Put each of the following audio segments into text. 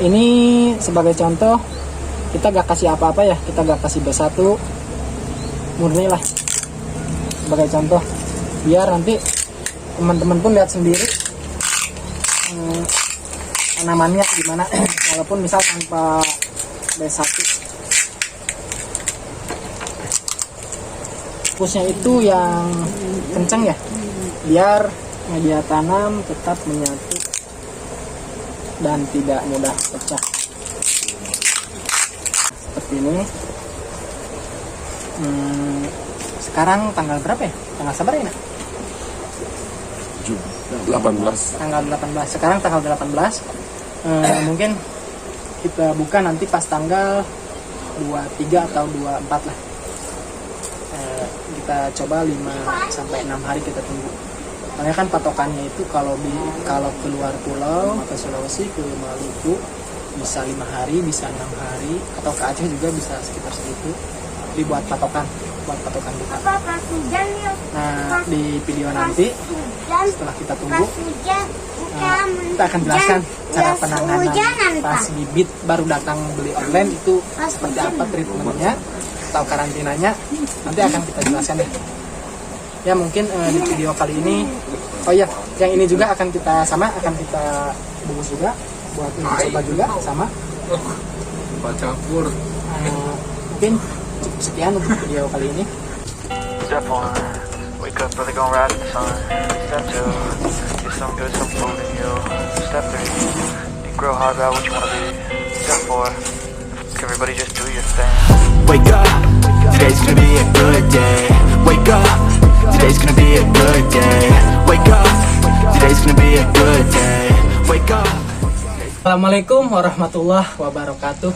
ini sebagai contoh, kita gak kasih apa-apa ya, kita gak kasih B1 murni lah sebagai contoh, biar nanti teman-teman pun lihat sendiri tanamannya gimana walaupun misal tanpa B1. Pusnya itu yang kencang ya, biar media tanam tetap menyatu dan tidak mudah pecah. Seperti ini. Sekarang tanggal berapa ya? Tanggal sabar ya? 18. Tanggal 18. Sekarang tanggal 18. Mungkin kita buka nanti pas tanggal 23 atau 24 lah. Kita coba 5 sampai 6 hari kita tunggu. Karena kan patokannya itu kalau keluar pulau ke Sulawesi, ke Maluku bisa 5 hari, bisa 6 hari, atau ke Aceh juga bisa sekitar segitu. Dibuat patokan kita. Nah, di video nanti setelah kita tunggu, kita akan jelaskan cara penanganan pas bibit baru datang beli online itu seperti apa treatmentnya atau karantinanya, nanti akan kita jelaskan ya. Ya mungkin di video kali ini, oh iya, yang ini juga akan kita bungkus juga buat coba juga sama. Campur. Mungkin cukup sekian untuk video kali ini. Step 1, wake up early, gonna ride in the sun. Step 2, get some good, some food in you. Step 3, think real hard about what you wanna be. Step 4, everybody just do your thing. Wake up, today's gonna be a good day. Wake up, today's gonna be a good day. Wake up, today's gonna be a good day. Wake up. Assalamualaikum warahmatullahi wabarakatuh.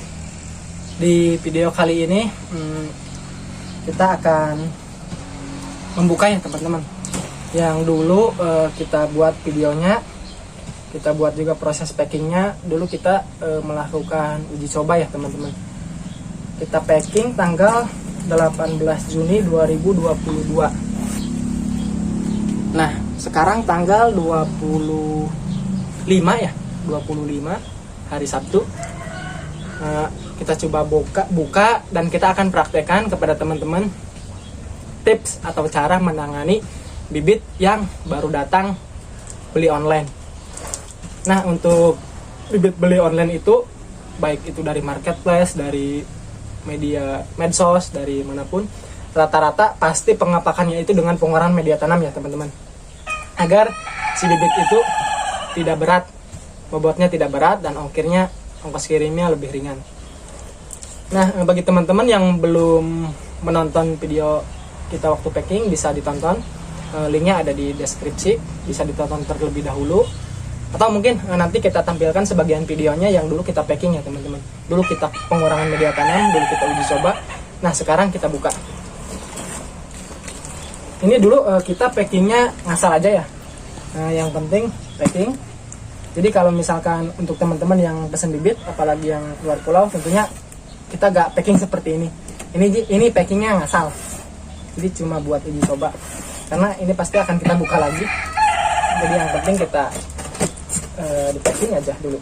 Di video kali ini kita akan membuka ya teman-teman. Yang dulu kita buat videonya, kita buat juga proses packingnya. Dulu kita melakukan uji coba ya teman-teman. Kita packing tanggal 18 Juni 2022. Nah, sekarang tanggal 25 ya, 25 hari Sabtu. Kita coba buka dan kita akan praktekkan kepada teman-teman tips atau cara menangani bibit yang baru datang beli online. Nah, untuk bibit beli online itu baik itu dari marketplace, dari media medsos, dari manapun, rata-rata pasti pengapakannya itu dengan pengolahan media tanam ya teman-teman, agar si bibit itu tidak berat, bobotnya tidak berat, dan ongkos kirimnya lebih ringan. Nah, bagi teman-teman yang belum menonton video kita waktu packing, bisa ditonton, linknya ada di deskripsi, bisa ditonton terlebih dahulu. Atau mungkin nanti kita tampilkan sebagian videonya yang dulu kita packing ya teman-teman. Dulu kita pengurangan media tanam, dulu kita uji coba. Nah, sekarang kita buka. Ini dulu kita packingnya ngasal aja ya. Nah, yang penting packing. Jadi kalau misalkan untuk teman-teman yang pesen bibit, apalagi yang luar pulau, tentunya kita gak packing seperti ini. Ini packingnya ngasal. Jadi cuma buat uji coba. Karena ini pasti akan kita buka lagi. Jadi yang penting kita di packing aja dulu.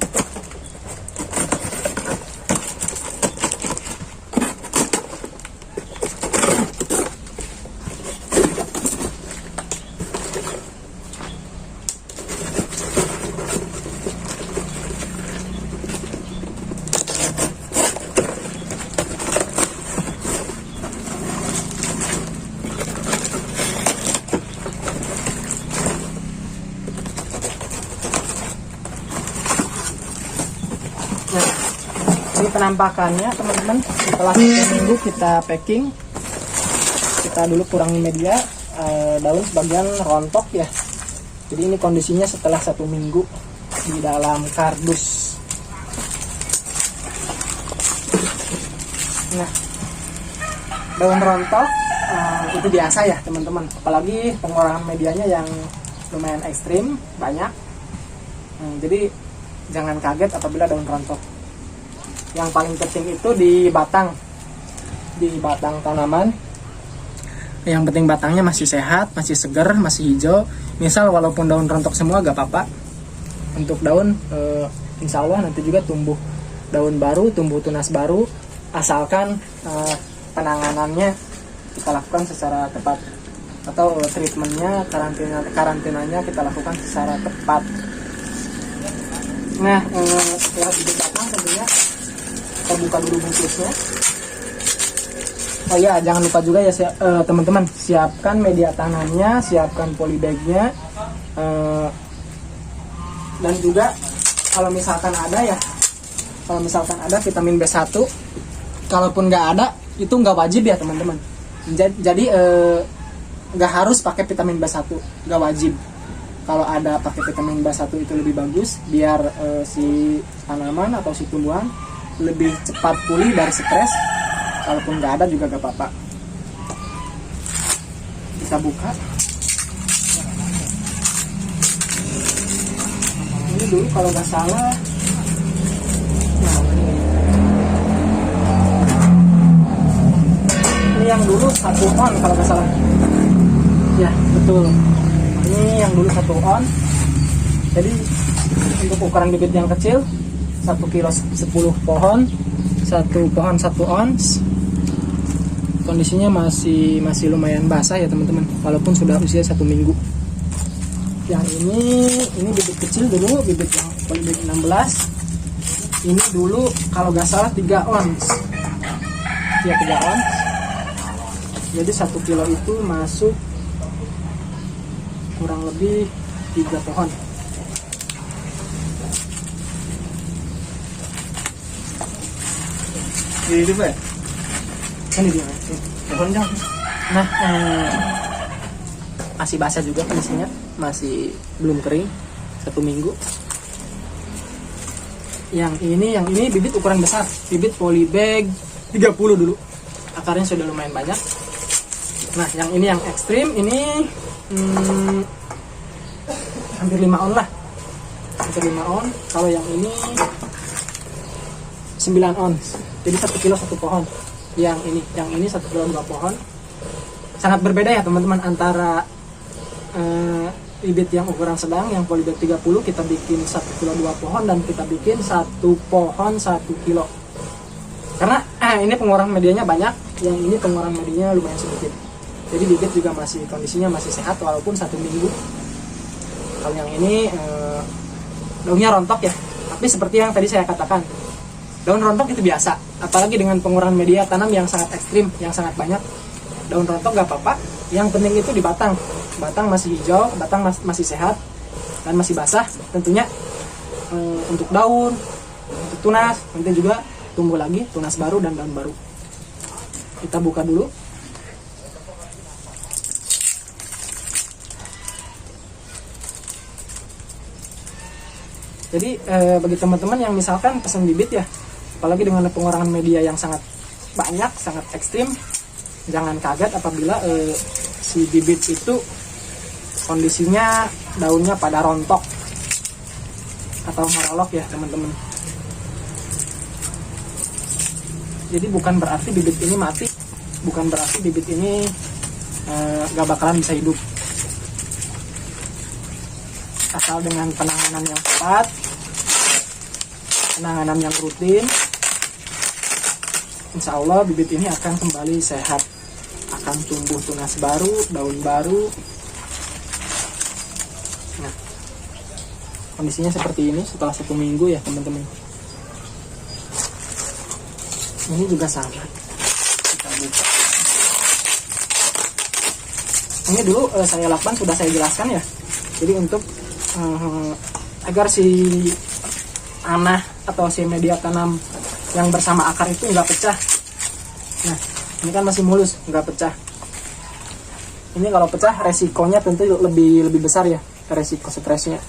Nah, ini penampakannya teman-teman. Setelah 1 minggu kita packing, kita dulu kurangi media, daun sebagian rontok ya. Jadi ini kondisinya setelah 1 minggu di dalam kardus. Nah, daun rontok itu biasa ya teman-teman, apalagi pengurangan medianya yang lumayan ekstrim, banyak. Jadi jangan kaget apabila daun rontok. Yang paling penting itu di batang tanaman. Yang penting batangnya masih sehat, masih segar, masih hijau. Misal walaupun daun rontok semua gak apa-apa. Untuk daun insya Allah nanti juga tumbuh daun baru, tumbuh tunas baru, asalkan penanganannya kita lakukan secara tepat, atau treatmentnya, karantinanya kita lakukan secara tepat. Nah, setelah bibit datang tentunya kita buka dulu bungkusnya. Oh iya, jangan lupa juga ya teman-teman, siapkan media tanamnya, siapkan polybagnya, dan juga kalau misalkan ada vitamin B1, kalaupun nggak ada itu nggak wajib ya teman-teman. Jadi nggak harus pakai vitamin B1, nggak wajib. Kalau ada pakai vitamin B1 itu lebih bagus, biar si tanaman atau si tumbuhan lebih cepat pulih dari stres. Kalaupun nggak ada juga nggak apa-apa. Kita buka. Ini dulu kalau nggak salah. Ini yang dulu 1 on kalau nggak salah. Ya betul. Ini yang dulu 1 on. Jadi untuk ukuran bibit yang kecil 1 kilo 10 pohon, 1 pohon 1 ons. Kondisinya masih lumayan basah ya teman-teman, walaupun sudah usia 1 minggu. Yang ini bibit kecil dulu, bibit yang polybag 16. Ini dulu kalau nggak salah 3 ons. Ya 3 ons. Jadi 1 kilo itu masuk kurang lebih 3 pohon. Ini dia, ini dia. Pohonnya. Nah, masih basah juga kondisinya, masih belum kering, 1 minggu. Yang ini bibit ukuran besar, bibit polybag 30 dulu. Akarnya sudah lumayan banyak. Nah, yang ini yang ekstrim, ini hampir 5 on lah. Hampir 5 on. Kalau yang ini 9 ons. Jadi 1 kilo 1 pohon. Yang ini 1 kilo 2 pohon. Sangat berbeda ya teman-teman antara bibit yang ukuran sedang, yang polybag 30 kita bikin 1 kilo 2 pohon, dan kita bikin 1 pohon 1 kilo. Karena ini pengurangan medianya banyak, yang ini pengurangan medianya lumayan sedikit. Jadi bibit juga kondisinya masih sehat walaupun 1 minggu. Kalau yang ini daunnya rontok ya. Tapi seperti yang tadi saya katakan, daun rontok itu biasa, apalagi dengan pengurangan media tanam yang sangat ekstrim, yang sangat banyak. Daun rontok gak apa-apa, yang penting itu di batang. Batang masih hijau, batang masih sehat, dan masih basah. Tentunya untuk daun, untuk tunas, nanti juga tumbuh lagi tunas baru dan daun baru. Kita buka dulu. Jadi bagi teman-teman yang misalkan pesan bibit ya, apalagi dengan pengurangan media yang sangat banyak, sangat ekstrim, jangan kaget apabila si bibit itu kondisinya daunnya pada rontok atau merolok ya teman-teman. Jadi bukan berarti bibit ini mati, bukan berarti bibit ini gak bakalan bisa hidup. Asal dengan penanganan yang tepat, penanganan yang rutin, insya Allah bibit ini akan kembali sehat, akan tumbuh tunas baru, daun baru. Nah, kondisinya seperti ini setelah 1 minggu ya teman-teman. Ini juga sama, kita buka. Ini dulu saya lakukan, sudah saya jelaskan ya. Jadi untuk agar si tanah atau si media tanam yang bersama akar itu nggak pecah. Nah, ini kan masih mulus, nggak pecah. Ini kalau pecah resikonya tentu lebih besar ya, resiko stresnya.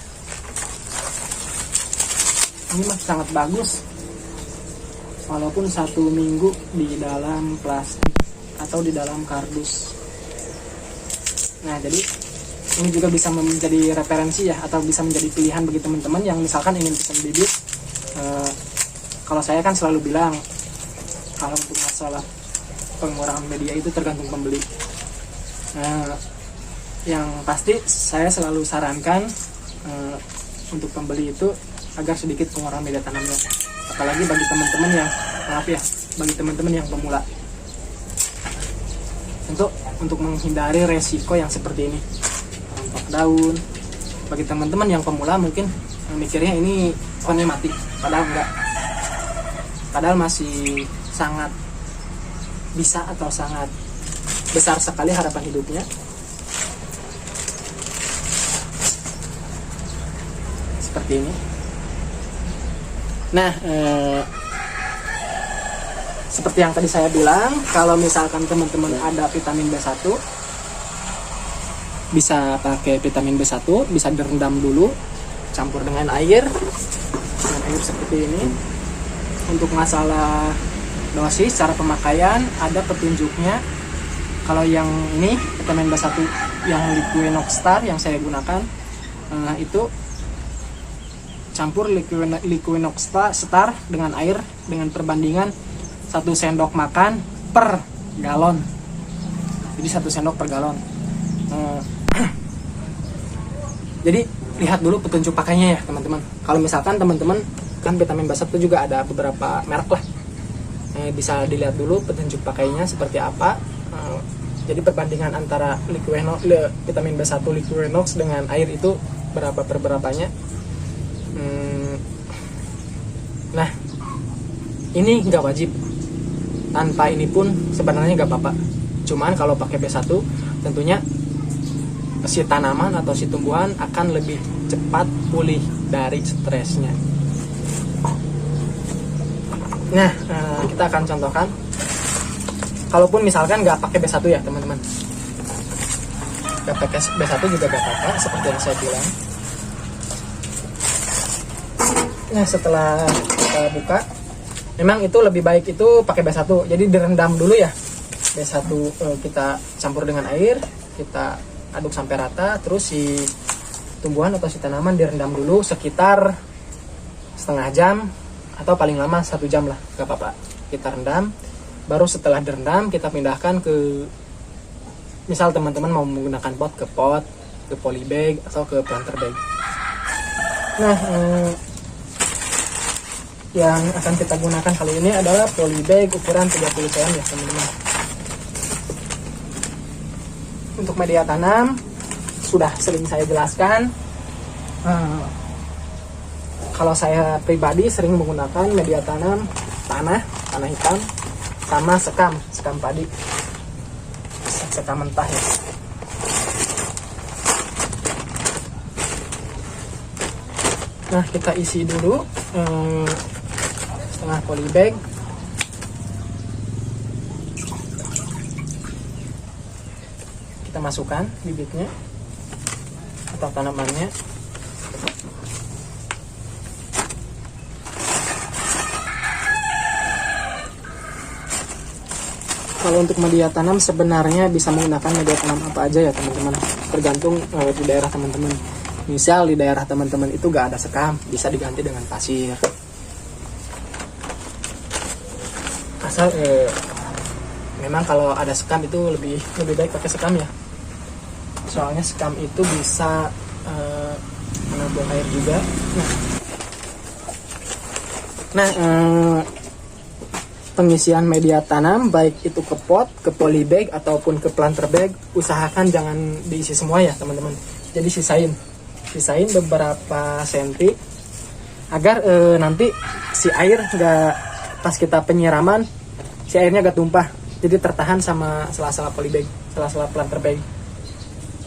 Ini masih sangat bagus, walaupun 1 minggu di dalam plastik atau di dalam kardus. Nah, jadi ini juga bisa menjadi referensi ya, atau bisa menjadi pilihan bagi teman-teman yang misalkan ingin pesan bibit. Kalau saya kan selalu bilang, kalau untuk masalah pengurangan media itu tergantung pembeli. Yang pasti saya selalu sarankan untuk pembeli itu agar sedikit pengurangan media tanamnya. apalagi bagi teman-teman yang bagi teman-teman yang pemula. Untuk menghindari resiko yang seperti ini, rontok daun. Bagi teman-teman yang pemula mungkin mikirnya ini konnya mati, padahal enggak. Padahal masih sangat bisa atau sangat besar sekali harapan hidupnya. Seperti ini. Nah, seperti yang tadi saya bilang, kalau misalkan teman-teman ada vitamin B1, bisa pakai vitamin B1, bisa direndam dulu, campur dengan air seperti ini. Untuk masalah dosis, cara pemakaian ada petunjuknya. Kalau yang ini vitamin B1 yang Liquinox Star yang saya gunakan, itu campur Liquinox Star dengan air dengan perbandingan 1 sendok makan per galon. Jadi 1 sendok per galon. Jadi lihat dulu petunjuk pakainya ya teman-teman. Kalau misalkan teman-teman kan vitamin B1 juga ada beberapa merek lah. Bisa dilihat dulu petunjuk pakainya seperti apa. Jadi perbandingan antara vitamin B1 Liquinox dengan air itu berapa per berapanya. Nah, ini nggak wajib. Tanpa ini pun sebenarnya nggak apa-apa. Cuman kalau pakai B1 tentunya si tanaman atau si tumbuhan akan lebih cepat pulih dari stresnya. Nah, kita akan contohkan. Kalaupun misalkan nggak pakai B1 ya teman-teman, nggak pakai B1 juga nggak apa-apa, seperti yang saya bilang. Nah, setelah kita buka, memang itu lebih baik itu pakai B1. Jadi direndam dulu ya. B1 kita campur dengan air, kita aduk sampai rata, terus si tumbuhan atau si tanaman direndam dulu sekitar setengah jam atau paling lama 1 jam lah, gak apa-apa. Kita rendam, baru setelah direndam kita pindahkan ke, misal teman-teman mau menggunakan pot, ke polybag atau ke planter bag. Nah, yang akan kita gunakan kali ini adalah polybag ukuran 30 cm ya teman-teman. Untuk media tanam sudah sering saya jelaskan. Kalau saya pribadi sering menggunakan media tanam tanah hitam sama sekam padi, sekam mentah ya. Nah, kita isi dulu setengah polybag. Kita masukkan bibitnya atau tanamannya. Kalau untuk media tanam sebenarnya bisa menggunakan media tanam apa aja ya teman-teman, tergantung di daerah teman-teman. Misal di daerah teman-teman itu gak ada sekam, bisa diganti dengan pasir. Asal memang kalau ada sekam itu lebih baik pakai sekam ya. Soalnya sekam itu bisa menampung air juga. Nah, pengisian media tanam baik itu ke pot, ke polybag ataupun ke planter bag, usahakan jangan diisi semua ya teman-teman. Jadi sisain beberapa senti agar nanti si air nggak, pas kita penyiraman si airnya gak tumpah, jadi tertahan sama sela-sela polybag, sela-sela planter bag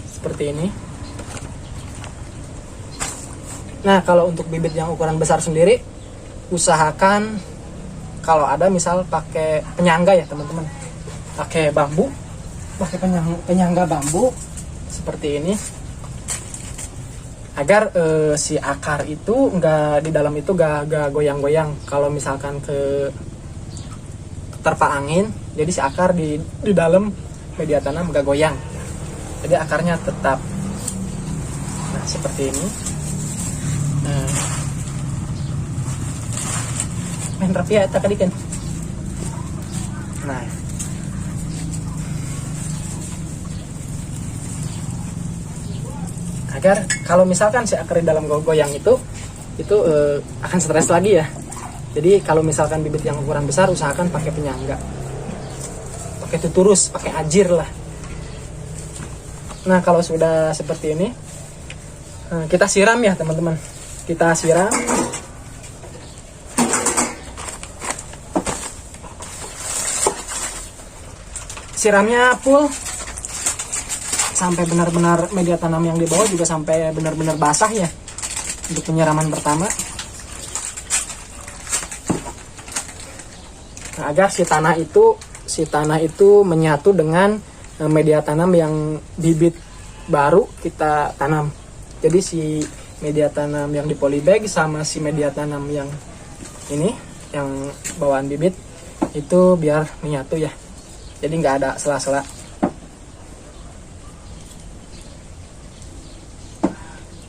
seperti ini. Nah, kalau untuk bibit yang ukuran besar sendiri, usahakan kalau ada misal pakai penyangga ya teman-teman, pakai bambu, pakai penyangga bambu seperti ini, agar si akar itu nggak, di dalam itu nggak goyang-goyang. Kalau misalkan terpa angin, jadi si akar di dalam media tanam nggak goyang, jadi akarnya tetap. Nah, seperti ini. Main rapi ya tadi kan. Nah, agar kalau misalkan si akar di dalam goyang itu akan stres lagi ya. Jadi kalau misalkan bibit yang ukuran besar, usahakan pakai penyangga, pakai tuturus, pakai ajir lah. Nah kalau sudah seperti ini, kita siram ya teman-teman. Kita siram. Siramnya full sampai benar-benar media tanam yang di bawah juga sampai benar-benar basah ya, untuk penyiraman pertama. Nah, agar si tanah itu menyatu dengan media tanam yang bibit baru kita tanam. Jadi si media tanam yang di polybag sama si media tanam yang ini, yang bawaan bibit itu biar menyatu ya. Jadi nggak ada sela-sela.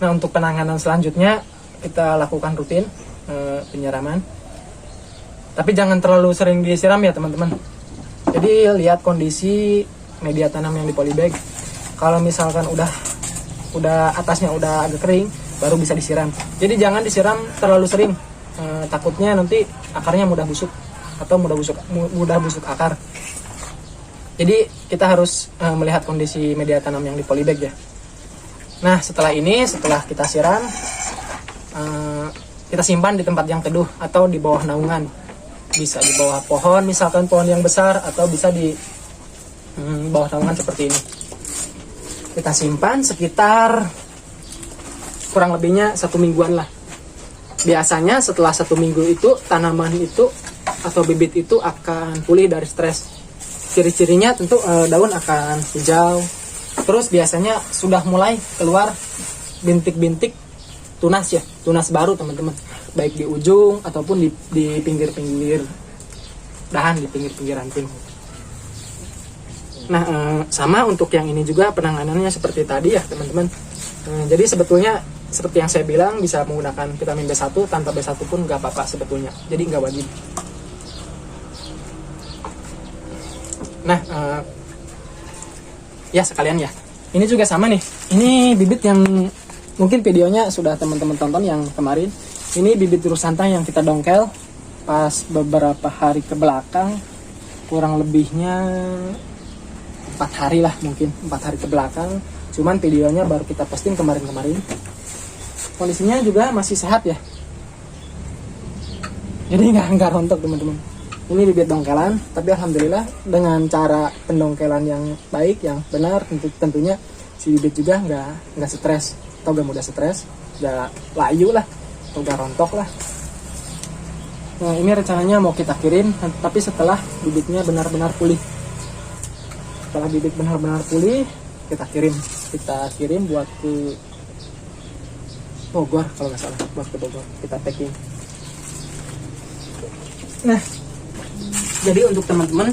Nah untuk penanganan selanjutnya kita lakukan rutin penyiraman. Tapi jangan terlalu sering disiram ya teman-teman. Jadi lihat kondisi media tanam yang di polybag. Kalau misalkan udah atasnya udah agak kering, baru bisa disiram. Jadi jangan disiram terlalu sering. Takutnya nanti akarnya mudah busuk atau mudah busuk akar. Jadi kita harus melihat kondisi media tanam yang di polybag ya. Nah setelah kita siram, kita simpan di tempat yang teduh atau di bawah naungan. Bisa di bawah pohon, misalkan pohon yang besar, atau bisa di bawah naungan seperti ini. Kita simpan sekitar kurang lebihnya 1 mingguan lah. Biasanya setelah 1 minggu itu tanaman itu atau bibit itu akan pulih dari stres. Ciri-cirinya tentu daun akan hijau. Terus biasanya sudah mulai keluar bintik-bintik tunas ya, tunas baru teman-teman. Baik di ujung ataupun di pinggir-pinggir dahan, di pinggir-pinggir ranting. Nah, sama untuk yang ini juga penanganannya seperti tadi ya teman-teman. Jadi sebetulnya seperti yang saya bilang, bisa menggunakan vitamin B1, tanpa B1 pun nggak apa-apa sebetulnya. Jadi nggak wajib. Nah, ya sekalian ya. Ini juga sama nih. Ini bibit yang mungkin videonya sudah teman-teman tonton yang kemarin. Ini bibit Rusanta yang kita dongkel pas beberapa hari ke belakang, kurang lebihnya 4 hari lah, mungkin 4 hari ke belakang. Cuman videonya baru kita posting kemarin-kemarin. Kondisinya juga masih sehat ya. Jadi nggak rontok teman-teman. Ini bibit dongkelan, tapi alhamdulillah dengan cara pendongkelan yang baik, yang benar, tentunya si bibit juga nggak stres atau nggak mudah stres, nggak layu lah, atau nggak rontok lah. Nah ini rencananya mau kita kirim, tapi setelah bibitnya benar-benar pulih. Setelah bibit benar-benar pulih, kita kirim buat ke Bogor kalau nggak salah, buat ke Bogor kita packing. Nah, jadi untuk teman-teman,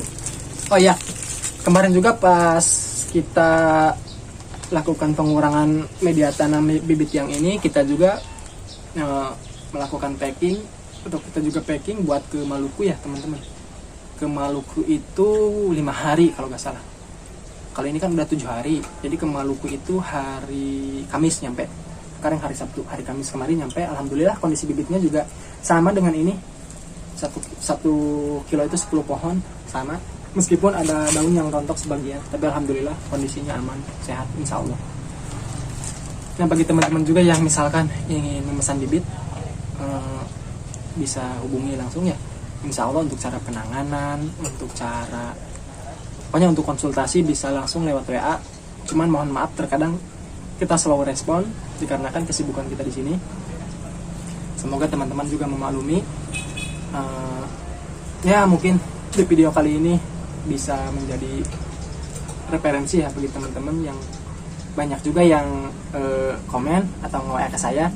oh ya, kemarin juga pas kita lakukan pengurangan media tanam bibit yang ini, kita juga melakukan packing, atau kita juga packing buat ke Maluku ya teman-teman. Ke Maluku itu 5 hari kalau nggak salah. Kali ini kan udah 7 hari, jadi ke Maluku itu hari Kamis nyampe. Sekarang hari Sabtu, hari Kamis kemarin nyampe. Alhamdulillah kondisi bibitnya juga sama dengan ini. 1 kilo itu 10 pohon sama. Meskipun ada daun yang rontok sebagian, tapi alhamdulillah kondisinya aman, sehat, insya Allah. Nah bagi teman-teman juga yang misalkan ingin memesan bibit, bisa hubungi langsung ya. Insya Allah untuk cara penanganan, pokoknya untuk konsultasi bisa langsung lewat WA. Cuman mohon maaf terkadang kita slow respon dikarenakan kesibukan kita di sini. Semoga teman-teman juga memaklumi. Ya mungkin di video kali ini bisa menjadi referensi ya bagi teman-teman yang banyak juga yang komen atau nge-WA ke saya,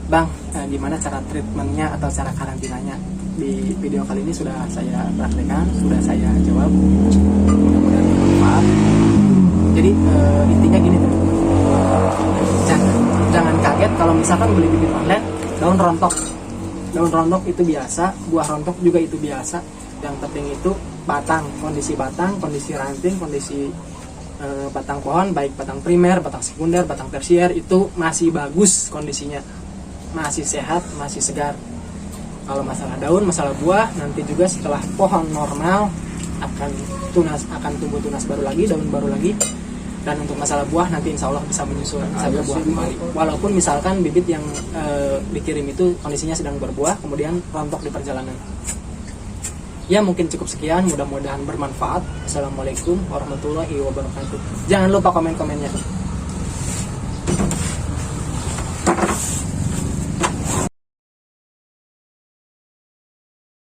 Bang, gimana cara treatmentnya atau cara karantinanya. Di video kali ini sudah saya praktekkan, sudah saya jawab, mudah-mudahan bermanfaat. Jadi intinya gini teman-teman, jangan kaget kalau misalkan beli bibit online daun rontok itu biasa, buah rontok juga itu biasa. Yang penting itu kondisi ranting, kondisi batang pohon, baik batang primer, batang sekunder, batang tersier itu masih bagus kondisinya, masih sehat, masih segar. Kalau masalah daun, masalah buah, nanti juga setelah pohon normal akan tumbuh tunas baru lagi, daun baru lagi. Dan untuk masalah buah nanti insya Allah bisa menyusul, bisa berbuah kembali. Walaupun misalkan bibit yang dikirim itu kondisinya sedang berbuah, kemudian rontok di perjalanan. Ya mungkin cukup sekian, mudah-mudahan bermanfaat. Assalamualaikum warahmatullahi wabarakatuh. Jangan lupa komen-komennya.